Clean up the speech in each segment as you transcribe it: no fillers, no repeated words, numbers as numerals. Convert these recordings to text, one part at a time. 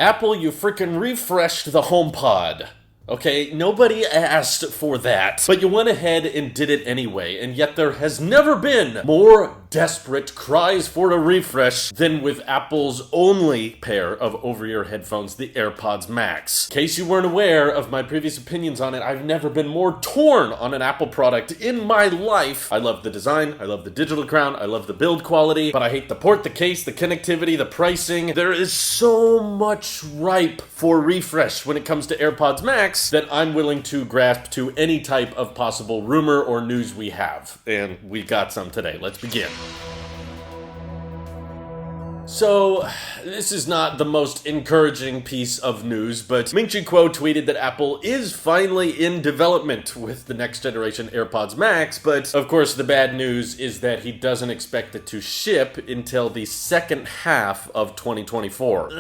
Apple, you freaking refreshed the HomePod. Okay, nobody asked for that, but you went ahead and did it anyway, and yet there has never been more desperate cries for a refresh than with Apple's only pair of over-ear headphones, the AirPods Max. In case you weren't aware of my previous opinions on it, I've never been more torn on an Apple product in my life. I love the design, I love the digital crown, I love the build quality, but I hate the port, the case, the connectivity, the pricing. There is so much ripe for refresh when it comes to AirPods Max that I'm willing to grasp to any type of possible rumor or news we have. And we got some today. Let's begin. So, this is not the most encouraging piece of news, but Ming-Chi Kuo tweeted that Apple is finally in development with the next generation AirPods Max, but of course the bad news is that he doesn't expect it to ship until the second half of 2024.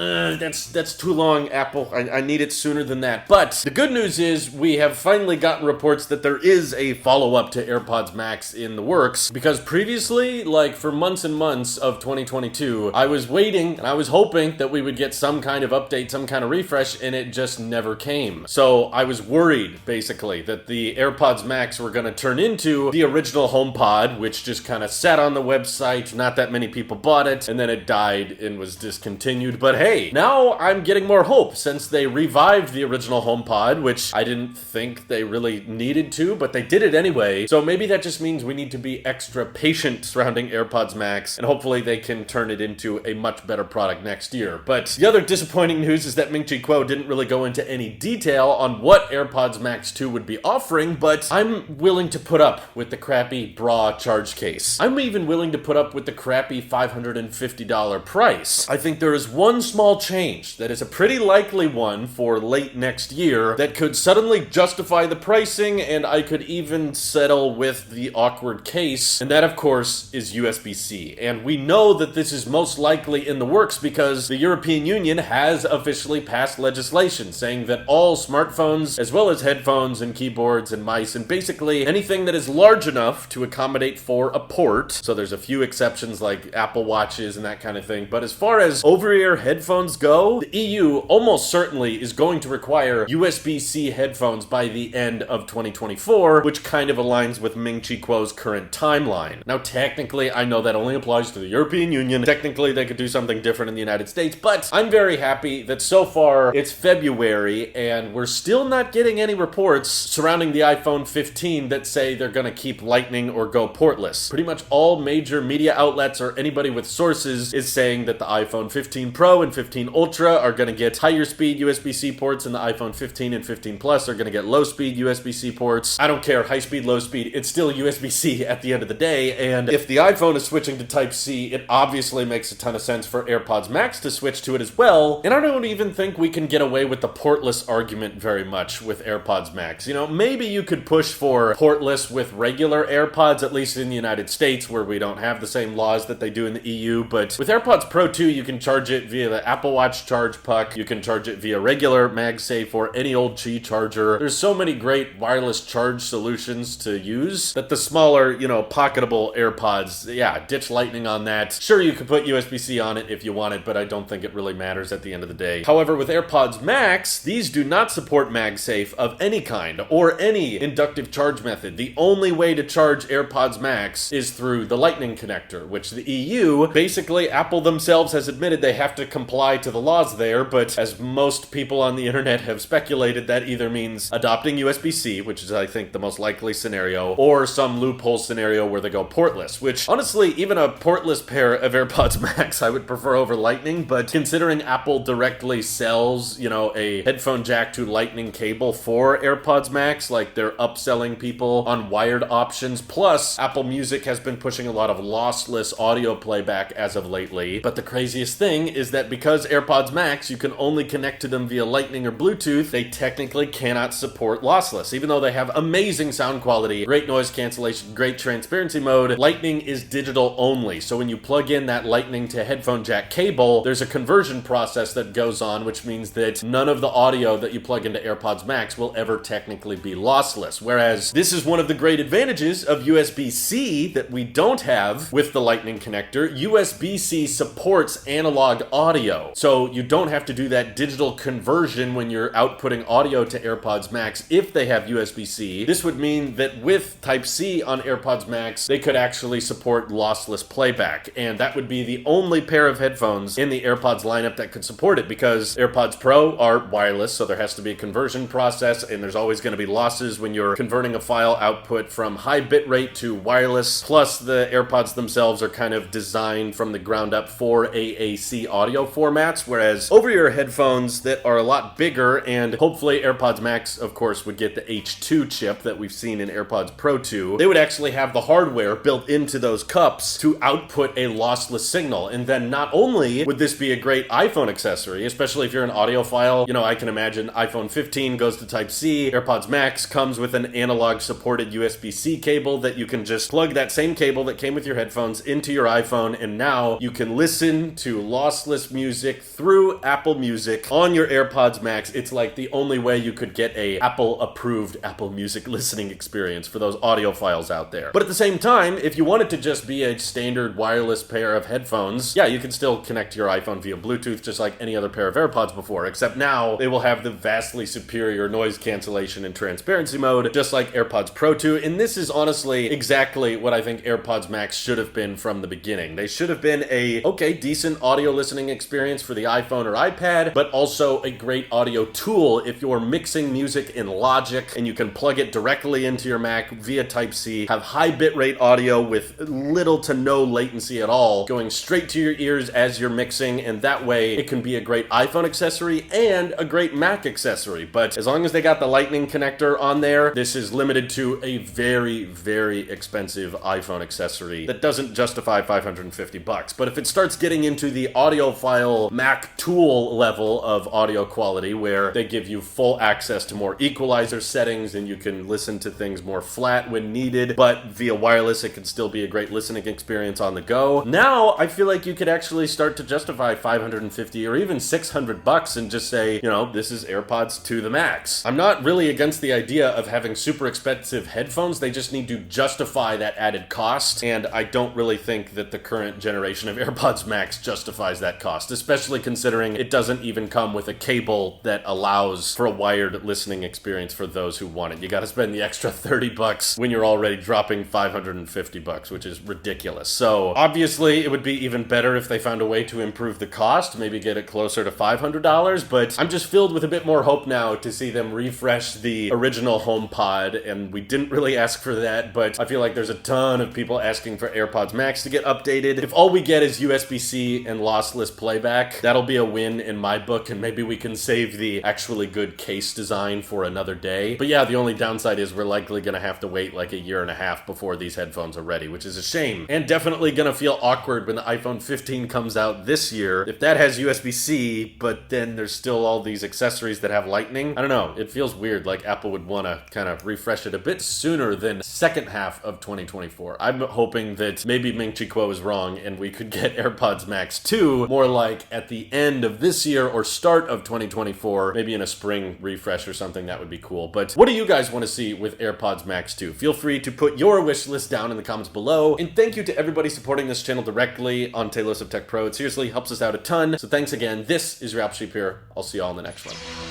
That's too long, Apple. I need it sooner than that. But the good news is we have finally gotten reports that there is a follow-up to AirPods Max in the works, because previously, like for months and months of 2022, I was waiting and I was hoping that we would get some kind of update, some kind of refresh, and it just never came. So I was worried, basically, that the AirPods Max were going to turn into the original HomePod, which just kind of sat on the website, not that many people bought it, and then it died and was discontinued. But hey, now I'm getting more hope since they revived the original HomePod, which I didn't think they really needed to, but they did it anyway. So maybe that just means we need to be extra patient surrounding AirPods Max, and hopefully they can turn it into a much better product next year. But the other disappointing news is that Ming-Chi Kuo didn't really go into any detail on what AirPods Max 2 would be offering, but I'm willing to put up with the crappy bra charge case. I'm even willing to put up with the crappy $550 price. I think there is one small change that is a pretty likely one for late next year that could suddenly justify the pricing, and I could even settle with the awkward case, and that of course is USB-C. And we know that this is most likely in the works because the European Union has officially passed legislation saying that all smartphones, as well as headphones and keyboards and mice, and basically anything that is large enough to accommodate for a port, so there's a few exceptions like Apple Watches and that kind of thing, but as far as over-ear headphones go, the EU almost certainly is going to require USB-C headphones by the end of 2024, which kind of aligns with Ming-Chi Kuo's current timeline. Now, technically, I know that only applies to the European Union. Technically, they could do something different in the United States, but I'm very happy that so far it's February and we're still not getting any reports surrounding the iPhone 15 that say they're going to keep Lightning or go portless. Pretty much all major media outlets or anybody with sources is saying that the iPhone 15 Pro and 15 Ultra are going to get higher speed USB-C ports, and the iPhone 15 and 15 Plus are going to get low speed USB-C ports. I don't care, high speed, low speed, it's still USB-C at the end of the day, and if the iPhone is switching to Type-C, it obviously makes a ton of sense for AirPods Max to switch to it as well, and I don't even think we can get away with the portless argument very much with AirPods Max. You know, maybe you could push for portless with regular AirPods, at least in the United States, where we don't have the same laws that they do in the EU, but with AirPods Pro 2, you can charge it via the Apple Watch charge puck, you can charge it via regular MagSafe or any old Qi charger. There's so many great wireless charge solutions to use that the smaller, pocketable AirPods, yeah, ditch Lightning on that. Sure, you could put USB-C on it if you want it, but I don't think it really matters at the end of the day. However, with AirPods Max, these do not support MagSafe of any kind or any inductive charge method. The only way to charge AirPods Max is through the Lightning connector, which the EU, basically Apple themselves has admitted they have to comply to the laws there, but as most people on the internet have speculated, that either means adopting USB-C, which is I think the most likely scenario, or some loophole scenario where they go portless, which honestly, even a portless pair of AirPods Max I would prefer over Lightning, but considering Apple directly sells, a headphone jack to Lightning cable for AirPods Max, like they're upselling people on wired options, plus Apple Music has been pushing a lot of lossless audio playback as of lately. But the craziest thing is that because AirPods Max, you can only connect to them via Lightning or Bluetooth, they technically cannot support lossless. Even though they have amazing sound quality, great noise cancellation, great transparency mode, Lightning is digital only. So when you plug in that Lightning to into headphone jack cable, there's a conversion process that goes on, which means that none of the audio that you plug into AirPods Max will ever technically be lossless. Whereas this is one of the great advantages of USB-C that we don't have with the Lightning connector. USB-C supports analog audio, so you don't have to do that digital conversion when you're outputting audio to AirPods Max if they have USB-C. This would mean that with Type-C on AirPods Max, they could actually support lossless playback, and that would be the only pair of headphones in the AirPods lineup that could support it, because AirPods Pro are wireless, so there has to be a conversion process, and there's always going to be losses when you're converting a file output from high bitrate to wireless. Plus, the AirPods themselves are kind of designed from the ground up for AAC audio formats, whereas over-ear headphones that are a lot bigger, and hopefully AirPods Max, of course, would get the H2 chip that we've seen in AirPods Pro 2, they would actually have the hardware built into those cups to output a lossless signal. And then not only would this be a great iPhone accessory, especially if you're an audiophile, you know, I can imagine iPhone 15 goes to Type-C, AirPods Max comes with an analog supported USB-C cable that you can just plug that same cable that came with your headphones into your iPhone, and now you can listen to lossless music through Apple Music on your AirPods Max. It's like the only way you could get a Apple approved Apple Music listening experience for those audiophiles out there. But at the same time, if you want it to just be a standard wireless pair of headphones, yeah, you can still connect to your iPhone via Bluetooth just like any other pair of AirPods before, except now they will have the vastly superior noise cancellation and transparency mode, just like AirPods Pro 2. And this is honestly exactly what I think AirPods Max should have been from the beginning. They should have been a, okay, decent audio listening experience for the iPhone or iPad, but also a great audio tool if you're mixing music in Logic and you can plug it directly into your Mac via Type-C, have high bitrate audio with little to no latency at all, going straight to your ears as you're mixing, and that way it can be a great iPhone accessory and a great Mac accessory. But as long as they got the Lightning connector on there, this is limited to a very, very expensive iPhone accessory that doesn't justify $550. But if it starts getting into the audiophile Mac tool level of audio quality, where they give you full access to more equalizer settings and you can listen to things more flat when needed, but via wireless it can still be a great listening experience on the go, now I feel like you could actually start to justify $550 or even $600 and just say, you know, this is AirPods to the max. I'm not really against the idea of having super expensive headphones, they just need to justify that added cost, and I don't really think that the current generation of AirPods Max justifies that cost, especially considering it doesn't even come with a cable that allows for a wired listening experience for those who want it. You gotta spend the extra $30 when you're already dropping $550, which is ridiculous. So obviously it would be even better if they found a way to improve the cost, maybe get it closer to $500, but I'm just filled with a bit more hope now to see them refresh the original HomePod, and we didn't really ask for that, but I feel like there's a ton of people asking for AirPods Max to get updated. If all we get is USB-C and lossless playback, that'll be a win in my book, and maybe we can save the actually good case design for another day. But yeah, the only downside is we're likely gonna have to wait like a year and a half before these headphones are ready, which is a shame, and definitely gonna feel awkward when the iPhone 15 comes out this year. If that has USB-C, but then there's still all these accessories that have Lightning, I don't know, it feels weird, like Apple would want to kind of refresh it a bit sooner than second half of 2024. I'm hoping that maybe Ming-Chi Kuo is wrong and we could get AirPods Max 2 more like at the end of this year or start of 2024, maybe in a spring refresh or something. That would be cool. But what do you guys want to see with AirPods Max 2? Feel free to put your wish list down in the comments below, and thank you to everybody supporting this channel directly on Tailosive Tech Pro. It seriously helps us out a ton, so thanks again. This is your Apple Sheep here. I'll see you all in the next one.